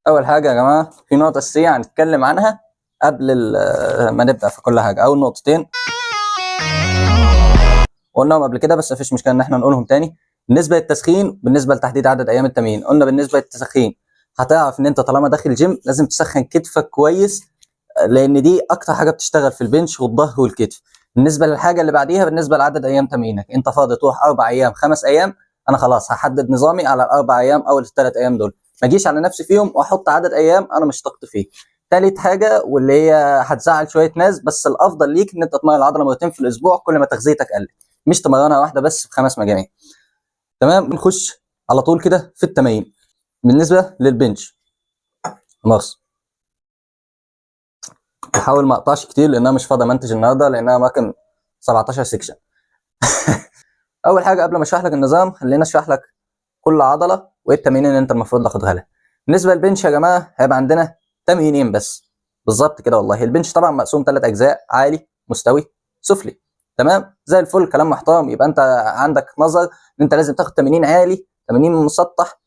اول حاجه يا جماعه في نقطه اساسيه هنتكلم عنها قبل ما نبدا في كل حاجه. اول نقطتين قلناهم قبل كده بس مفيش مشكله ان احنا نقولهم تاني. بالنسبه للتسخين، بالنسبه لتحديد عدد ايام التمرين، قلنا بالنسبه للتسخين هتعرف ان انت طالما داخل جيم لازم تسخن كتفك كويس، لان دي اكتر حاجه بتشتغل في البنش والظهر والكتف. بالنسبه للحاجه اللي بعديها، بالنسبه لعدد ايام تمرينك، انت فاضي تروح 4 ايام 5 ايام، انا خلاص هحدد نظامي على الاربع ايام او الثلاث ايام دول، ما اجيش على نفسي فيهم واحط عدد ايام انا مش طاقتي فيه. ثالث حاجه واللي هي هتزعل شويه ناس، بس الافضل ليك ان انت تتمرن العضله مرتين في الاسبوع كل ما تغذيتك قلت، مش تمرنها واحده بس في 5 مجاميع. تمام، نخش على طول كده في التمارين. بالنسبه للبنش خلاص بحاول ما اقطعش كتير لان انا مش فاضي منتج النهارده، لانها ممكن 17 سيكشن. اول حاجه قبل ما اشرح لك النظام خلينا اشرح لك كل عضله وايه التمارين اللي انت المفروض تاخدها لها. بالنسبه للبنش يا جماعه هيبقى عندنا تمرينين بس بالظبط كده والله. البنش طبعا مقسوم 3 اجزاء: عالي، مستوي، سفلي. تمام زي الفل، كلام محترم. يبقى انت عندك نظر ان انت لازم تاخد تمرين عالي، تمرين مسطح،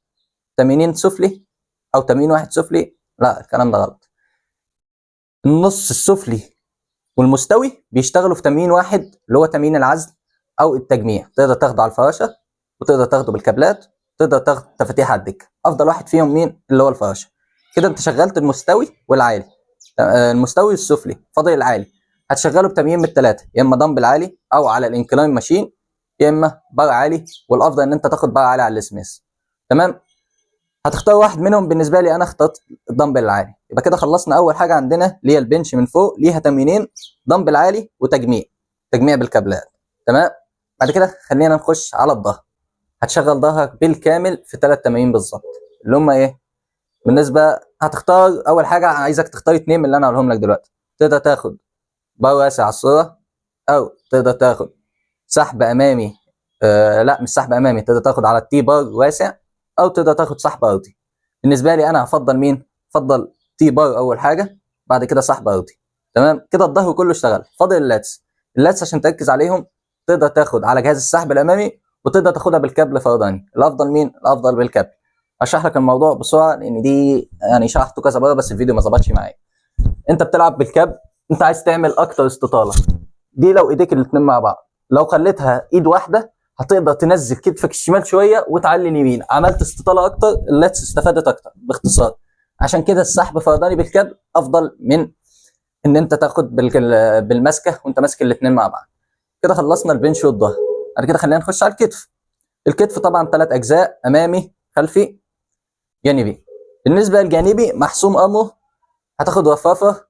تمرين سفلي، او تمرين واحد سفلي. لا الكلام ده غلط. النص السفلي والمستوي بيشتغلوا في تمرين واحد اللي هو تمرين العزل او التجميع. تقدر تاخده على الفراشه وتقدر تاخده بالكابلات، تقدر تاخد تفاتيح على الدكه. افضل واحد فيهم مين؟ اللي هو الفراشه. كده انت شغلت المستوي والعالي. المستوي والسفلي، فاضل العالي. هتشغله بتمرين من الثلاثه، يا اما دمبل عالي او على الانكلاين ماشين، يا اما بار عالي، والافضل ان انت تاخد بار عالي على السميث. تمام، هتختار واحد منهم. بالنسبه لي انا اخترت الدمبل العالي. يبقى كده خلصنا اول حاجه عندنا اللي هي البنش من فوق، ليها تمرينين: دمبل عالي وتجميع، تجميع بالكابلات. تمام، بعد كده خلينا نخش على الظهر. هتشغل ظهرك بالكامل في 3 تمارين بالظبط، اللي هم ايه؟ بالنسبه هتختار اول حاجه، عايزك تختار 2 من اللي انا هقولهم لك دلوقتي. تقدر تاخد بار واسع على الصوره، او تقدر تاخد سحب امامي. لا مش سحب امامي، تقدر تاخد على التي بار واسع، او تقدر تاخد سحب ارضي. بالنسبه لي انا هفضل مين؟ هفضل تي بار اول حاجه، بعد كده سحب ارضي. تمام كده الظهر كله اشتغل، فاضل اللاتس. اللاتس عشان تركز عليهم تقدر تاخد على جهاز السحب الامامي، وتقدر تاخدها بالكابل فرداني. الافضل مين؟ الافضل بالكابل. اشرح لك الموضوع بسرعه لان دي يعني شرحته كذا مره بس الفيديو ما ظبطش معايا. انت بتلعب بالكابل، انت عايز تعمل اكتر استطاله. دي لو ايديك الاثنين مع بعض، لو خليتها ايد واحده هتقدر تنزل كتفك الشمال شويه وتعلي اليمين، عملت استطاله اكتر، اللاتس استفادت اكتر. باختصار عشان كده السحب فرداني بالكابل افضل من ان انت تاخد بالمسكه وانت ماسك الاثنين مع بعض. كده خلصنا البنش والظهر. بعد كده خلينا نخش على الكتف. الكتف طبعا 3 اجزاء: امامي، خلفي، جانبي. بالنسبه للجانبي محسوم امره، هتاخد رفرفه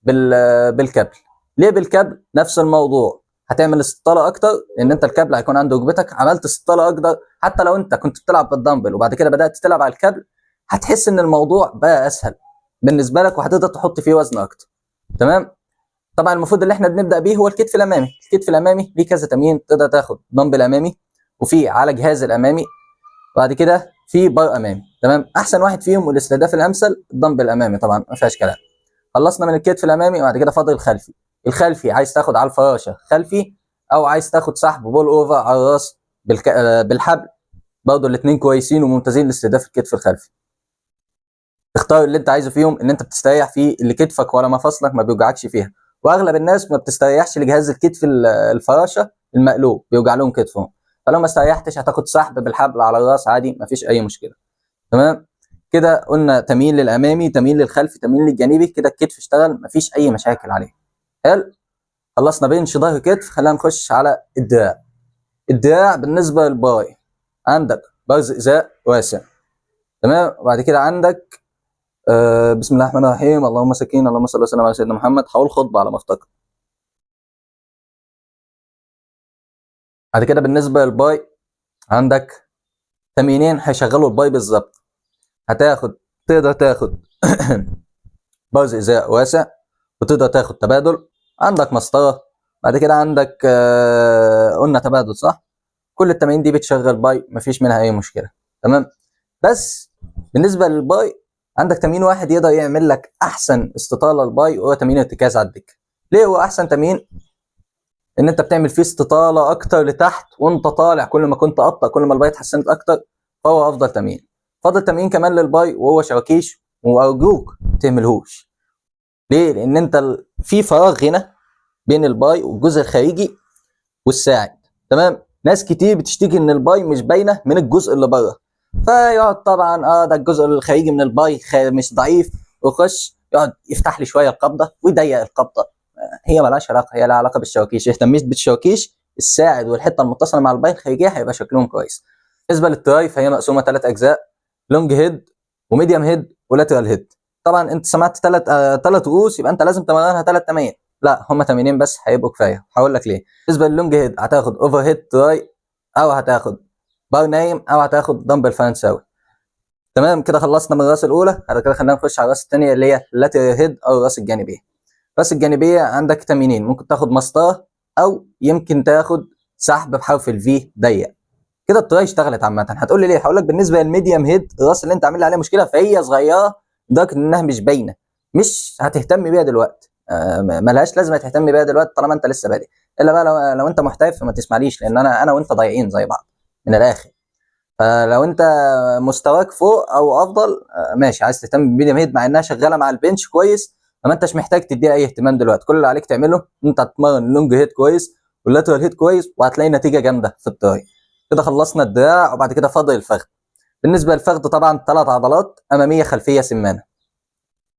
بالكابل. ليه بالكابل؟ نفس الموضوع، هتعمل استطاله اكتر لان انت الكابل هيكون عند ركبتك، عملت استطاله اكتر. حتى لو انت كنت بتلعب بالدمبل وبعد كده بدات تلعب على الكابل، هتحس ان الموضوع بقى اسهل بالنسبه لك وهتقدر تحط فيه وزن اكتر. تمام، طبعا المفروض اللي احنا بنبدا بيه هو الكتف الامامي. الكتف الامامي ليه كذا تمرين، تقدر تاخد دمبل امامي، وفي على جهاز الامامي، بعد كده في بار امامي. تمام، احسن واحد فيهم والاستهداف الامثل الدمبل الامامي طبعا ما فيهاش كلام. خلصنا من الكتف الامامي وبعد كده فاضل الخلفي. الخلفي عايز تاخد على الفراشه خلفي، او عايز تاخد سحب بول اوفر على الراس بالحبل، برضه الاثنين كويسين وممتازين لاستهداف الكتف الخلفي. اختار اللي انت عايزه فيهم، اللي انت بتستريح فيه، اللي كتفك ولا مفاصلك ما بيوجعكش فيها. واغلب الناس ما بتستريحش لجهاز الكتف الفراشه المقلوب، بيوجع لهم كتفهم. فلو ما استريحتش هتاخد سحب بالحبل على الراس عادي، مفيش اي مشكله. تمام، كده قلنا تميل للامامي، تميل للخلفي، تميل للجانبي. كده الكتف اشتغل، مفيش اي مشاكل عليه. حلو، خلصنا بنش ظهر كتف. خلينا نخش على الدراع. الدراع بالنسبه للباي عندك برز ازاء واسع. تمام، وبعد كده عندك بسم الله الرحمن الرحيم، اللهم سكين، اللهم صل وسلم على سيدنا محمد. حول خطبه على ما افتكر. بعد كده بالنسبه للباي عندك تمرينين هيشغلوا الباي بالظبط. هتاخد تقدر تاخد برز ازاء واسع، وتقدر تاخد تبادل. عندك مسطره. بعد كده عندك قلنا تبادل صح. كل التمارين دي بتشغل باي، مفيش منها اي مشكله. تمام، بس بالنسبه للباي عندك تمرين واحد يقدر يعمل لك احسن استطاله للباي، وهو تمرين ارتكاز على الدكه. ليه هو احسن تمرين؟ ان انت بتعمل فيه استطاله اكتر لتحت وانت طالع، كل ما كنت ابطا كل ما الباي اتحسنت اكتر، فهو افضل تمرين. فضل تمرين كمان للباي وهو شواكيش، وارجوك ما تهملهوش. ليه؟ لان انت في فراغ هنا بين الباي والجزء الخارجي والساعد. تمام. ناس كتير بتشتكي ان الباي مش باينه من الجزء اللي بره، فيقعد طبعا ده الجزء الخارجي من الباي مش ضعيف، ويخش يقعد يفتح لي شويه القبضه ويضيق القبضه. هي مالهاش علاقه، هي لها علاقه بالشواكيش. اهتميت بالشواكيش، الساعد والحته المتصله مع الباي الخارجيه هيبقى شكلهم كويس. بالنسبه للتراي فهي مقسومه 3 اجزاء: لونج هيد وميديوم هيد ولاترال هيد. طبعا انت سمعت 3 رؤوس، يبقى انت لازم تمرنها 3 تمارين. لا، هم تمرينين بس هيبقوا كفايه. هقول لك ليه. بالنسبه للونج هيد هتاخد اوفر هيد تراي، او هتاخد بار نايم، او هتاخد دمبل فرنساوي. تمام. كده خلصنا من الراس الاولى. بعد كده خلينا نخش على الراس الثانيه اللي هي اللاترال هيد او الراس الجانبيه. الراس الجانبيه عندك تمرينين: ممكن تاخد مسطره، او يمكن تاخد سحب بحرف الفي ضيق. كده التراي اشتغلت عامه. هتقول لي ليه؟ هقول لك بالنسبه للميديوم هيد، الراس اللي انت عامل عليها مشكله فهي صغيره لدرجه انها مش باينه، مش هتهتم بيها دلوقتي. ملهاش لازمه تهتم بيها دلوقتي طالما انت لسه بادئ. الا بقى لو انت محترف فما تسمعليش، لان انا وانت ضايعين زي بعض من الاخر. فلو انت مستواك فوق او افضل ماشي، عايز تهتم بالميديم هيد مع انها شغاله مع البنش كويس، فما انتش محتاج تديها اي اهتمام دلوقتي. كل اللي عليك تعمله انت هتتمرن لونج هيد كويس واللاترال هيد كويس، وهتلاقي نتيجه جامده في التراي. كده خلصنا الدراع، وبعد كده فاضل الفخذ. بالنسبه للفخذ طبعا 3 عضلات: اماميه، خلفيه، سمانه.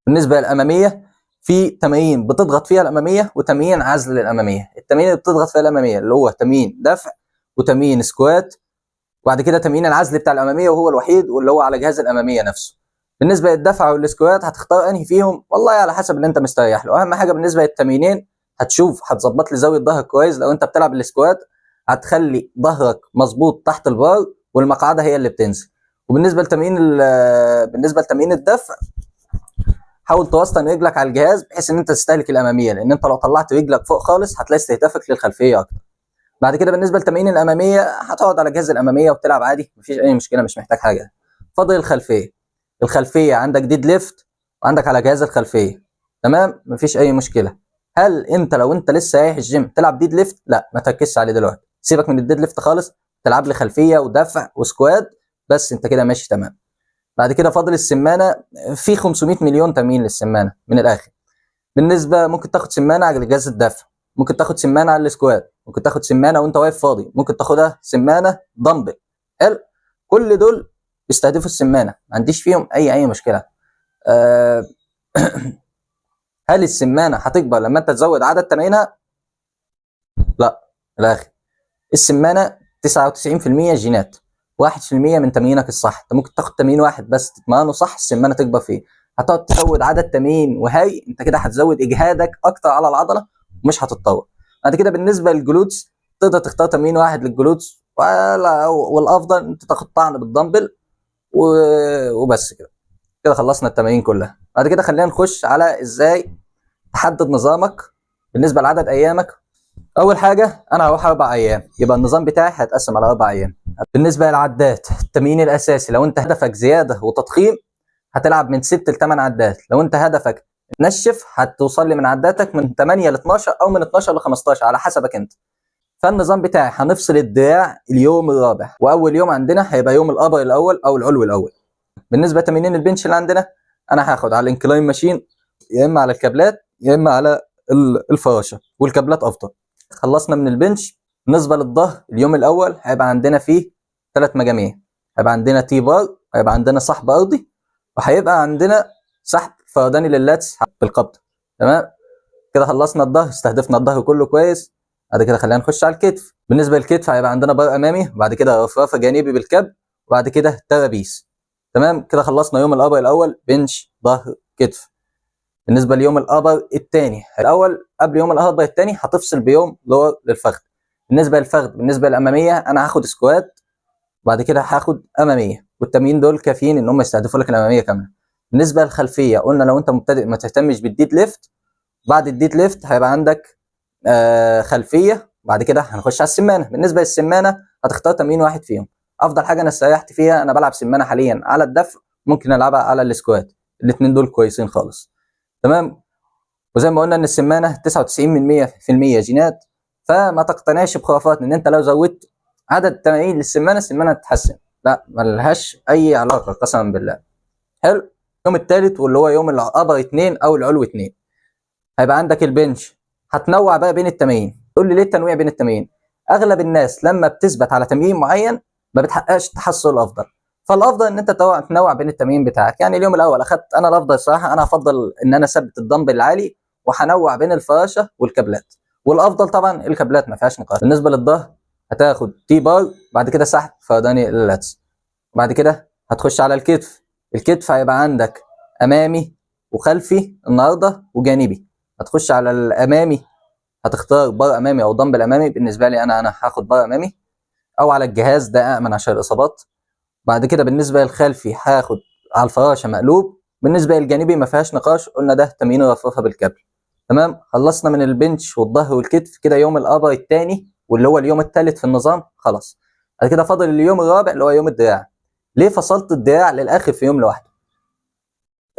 بالنسبه للاماميه في تمارين بتضغط فيها الاماميه وتمارين عزل للاماميه. التمارين اللي بتضغط فيها الاماميه اللي هو تمرين دفع وتمرين سكوات، وبعد كده تمرين العزل بتاع الاماميه وهو الوحيد واللي هو على جهاز الاماميه نفسه. بالنسبه للدفع والسكوات هتختار انهي فيهم؟ والله على حسب اللي انت مستريح له. اهم حاجه بالنسبه للتمرينين هتشوف هتظبط لي زاويه ظهرك كويس. لو انت بتلعب السكوات هتخلي ظهرك مظبوط تحت البار والمقعده هي اللي بتنزل. وبالنسبه لتمرين الدفع حاول توسطن رجلك على الجهاز بحيث ان انت تستهلك الاماميه، لان انت لو طلعت رجلك فوق خالص هتلاقي استهدافك للخلفيه اكتر. بعد كده بالنسبه لتمرين الاماميه هتقعد على جهاز الاماميه وبتلعب عادي، مفيش اي مشكله، مش محتاج حاجه. فاضل الخلفيه. الخلفيه عندك ديد ليفت وعندك على جهاز الخلفيه. تمام، مفيش اي مشكله. هل انت لو انت لسه رايح الجيم تلعب ديد ليفت؟ لا، ما تركزش عليه دلوقتي، سيبك من الديد ليفت خالص. تلعب لي خلفيه ودفع وسكواد بس، انت كده ماشي تمام. بعد كده فاضل السمانه. في 500 مليون تمرين للسمانه من الاخر. بالنسبه ممكن تاخد سمانه على جهاز الدفع، ممكن تاخد سمانه على السكوات، ممكن تاخد سمانه وانت واقف فاضي، ممكن تاخدها سمانه دمبل. حلو. كل دول بيستهدفوا السمانه، ما عنديش فيهم اي مشكله. أه هل السمانه هتكبر لما انت تزود عدد تمارينها؟ لا، الاخر. السمانه 99% جينات، 1% من تمرينك الصح. انت ممكن تاخد تمرين واحد بس تتمرنه صح السمانه تكبر فيه. هتقعد تزود عدد تمرين وهي انت كده هتزود اجهادك اكتر على العضله ومش هتتطور. بعد كده بالنسبه للجلوتس تقدر تختار تمرين واحد للجلوتس، والافضل انت تاخد طعن بالدمبل وبس كده. كده خلصنا التمارين كلها. بعد كده خلينا نخش على ازاي تحدد نظامك بالنسبه لعدد ايامك. اول حاجه انا هروح 4 ايام، يبقى النظام بتاعي هيتقسم على 4 ايام. بالنسبه للعدات، التمرين الاساسي لو انت هدفك زياده وتضخيم هتلعب من 6 ل 8 عدات. لو انت هدفك تنشف هتوصل لي من عداتك من 8 ل 12 او من 12 ل 15 على حسبك انت. فالنظام بتاعي هنفصل الدراع اليوم الرابع، واول يوم عندنا هيبقى يوم الابر الاول او العلوي الاول. بالنسبه لتمرين البنش اللي عندنا انا هاخد على الانكلاين ماشين، يا اما على الكابلات يا اما على الفراشه، والكابلات افضل. خلصنا من البنش. بالنسبه للظهر اليوم الاول هيبقى عندنا فيه 3 مجاميع. هيبقى عندنا تي بار، هيبقى عندنا سحب ارضي، وهيبقى عندنا سحب فرداني لللاتس بالقبضه. تمام. كده خلصنا الظهر، استهدفنا الظهر كله كويس. بعد كده خلينا نخش على الكتف. بالنسبه للكتف هيبقى عندنا بار امامي، وبعد كده رفرفه جانبي بالكب، وبعد كده ترابيس. تمام. كده خلصنا يوم الابر الاول: بنش، ظهر، كتف. بالنسبه ليوم الابر الثاني الاول، قبل يوم الابر الثاني هتفصل بيوم لور للفخذ. بالنسبه للفخذ، بالنسبه للاماميه انا هاخد سكوات وبعد كده هاخد اماميه، والتمرين دول كافيين ان هم يستهدفوا لك الاماميه كامله. بالنسبه للخلفيه قلنا لو انت مبتدئ ما تهتمش بالديد ليفت. بعد الديد ليفت هيبقى عندك خلفيه، وبعد كده هنخش على السمانه. بالنسبه للسمانه هتختار تمرين واحد فيهم. افضل حاجه انا استريحت فيها، انا بلعب سمانه حاليا على الدفع، ممكن العبها على السكوات، الاثنين دول كويسين خالص. تمام. وزي ما قلنا ان السمانه 99% جينات، فما تقتنعش بخرافات ان انت لو زودت عدد التمارين للسمانه السمانه تتحسن، لا ملهاش اي علاقه قسما بالله. حلو. اليوم الثالث واللي هو يوم الابر 2 او العلو 2 هيبقى عندك البنش. هتنوع بقى بين التمارين. تقول لي ليه التنويع بين التمارين؟ اغلب الناس لما بتثبت على تمرين معين ما بتحققش التحسن الافضل، فالافضل ان انت تنوع بين التمارين بتاعك. يعني اليوم الاول اخدت انا الافضل الصراحه، انا افضل ان انا اثبت الدمبل العالي وهنوع بين الفراشه والكابلات، والافضل طبعا الكابلات ما فيهاش نقاش. بالنسبه للظهر هتاخد تي بار، بعد كده سحب فرداني اللاتس، بعد كده هتخش على الكتف. الكتف هيبقى عندك امامي وخلفي النهارده وجانبي. هتخش على الامامي، هتختار بار امامي او دمبل امامي. بالنسبه لي انا هاخد بار امامي او على الجهاز ده امن عشان الاصابات. بعد كده بالنسبه للخلفي هاخد على الفراشه مقلوب. بالنسبه للجانبي ما فيهاش نقاش، قلنا ده تمرين رفرفه بالكابل. تمام. خلصنا من البنش والظهر والكتف، كده يوم الابر الثاني واللي هو اليوم الثالث في النظام خلاص. بعد كده فاضل اليوم الرابع اللي هو يوم الدراع. ليه فصلت الدراع للاخر في يوم لوحده؟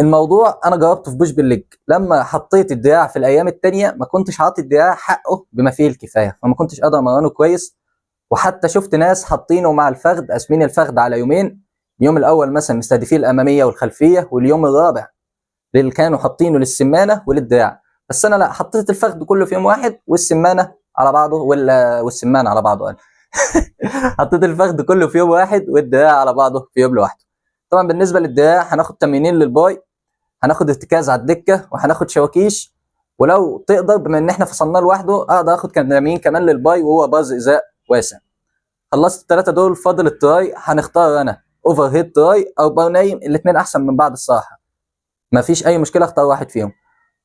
الموضوع انا جربته في بوش بالليج. لما حطيت الدراع في الايام الثانيه ما كنتش عاطي الدراع حقه بما فيه الكفايه، فما كنتش قادر امرنه كويس. وحتى شفت ناس حاطينه مع الفخذ، قاسمين الفخذ على يومين. اليوم الاول مثلا مستهدفين الاماميه والخلفيه، واليوم الرابع اللي كانوا حاطينه للسمانه وللدراع. بس انا لا، حطيت الفخذ كله في يوم واحد والسمانه على بعضه والسمانه على بعضه أنا. حطيت الفخذ كله في يوم واحد والدراع على بعضه في يوم لوحده. طبعا بالنسبه للدراع هناخد تمرينين للباي، هناخد ارتكاز على الدكه وهناخد شواكيش. ولو تقدر بما ان احنا فصلناه لوحده اقدر اخد تمرين كمان للباي وهو باز ازاء واسع. خلصت الثلاثه دول، فاضل التراي. هنختار انا اوفر هيد تراي او بار نايم، الاثنين احسن من بعض الصراحه، ما فيش اي مشكله اختار واحد فيهم.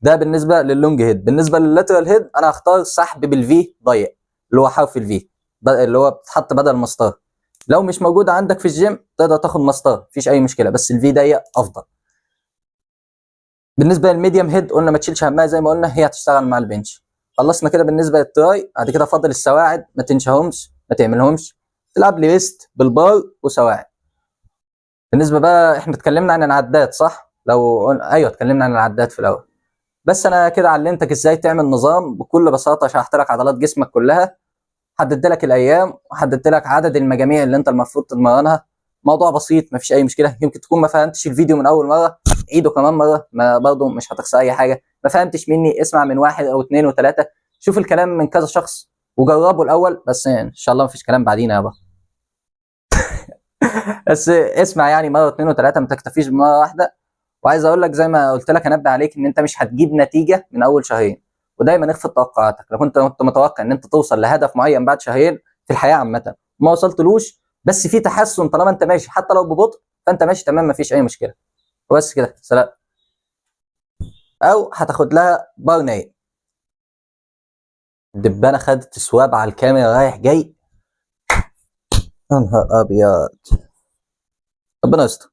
ده بالنسبه لللونج هيد. بالنسبه لللاترال هيد انا هختار سحب بالفي ضيق اللي هو حرف الفي، اللي هو بتتحط بدل مسطره. لو مش موجود عندك في الجيم تقدر تاخد مسطره، مفيش اي مشكله، بس الفي ضيق افضل. بالنسبه للميديم هيد قلنا ما تشيلش همها، زي ما قلنا هي هتشتغل مع البنش. خلصنا كده بالنسبه للتراي. بعد كده فاضل السواعد، ما تنشهمش ما تعملهمش، تلعب لي ريست بالبار وسواعد. بالنسبه بقى احنا اتكلمنا عن العدات صح؟ ايوه اتكلمنا عن العدات في الاول. بس انا كده علمتك ازاي تعمل نظام بكل بساطه، شرحت لك عضلات جسمك كلها، حددت لك الايام وحددت لك عدد المجاميع اللي انت المفروض تتمرنها. موضوع بسيط مفيش اي مشكله. يمكن تكون ما فهمتش الفيديو من اول مره، عيده كمان مره، ما برضه مش هتخسر اي حاجه. ما فهمتش مني اسمع من واحد او اثنين وثلاثه، شوف الكلام من كذا شخص وجربه الاول، بس ان شاء الله مفيش كلام بعدينا يابا. بس اسمع يعني مره واثنين وثلاثه، ما تكتفيش بمره واحده. وعايز اقول لك زي ما قلت لك انبه عليك ان انت مش هتجيب نتيجه من اول شهرين، ودايما اخفض توقعاتك. لو كنت متوقع ان انت توصل لهدف معين بعد شهرين في الحياه عامه ما وصلتلوش، بس في تحسن طالما انت ماشي حتى لو ببطء، فانت ماشي تمام مفيش اي مشكله. وبس كده سلام. او هتاخد لها بار نايم. دبانه خدت سواب على الكاميرا رايح جاي. يا نهار ابيض، ربنا يستر.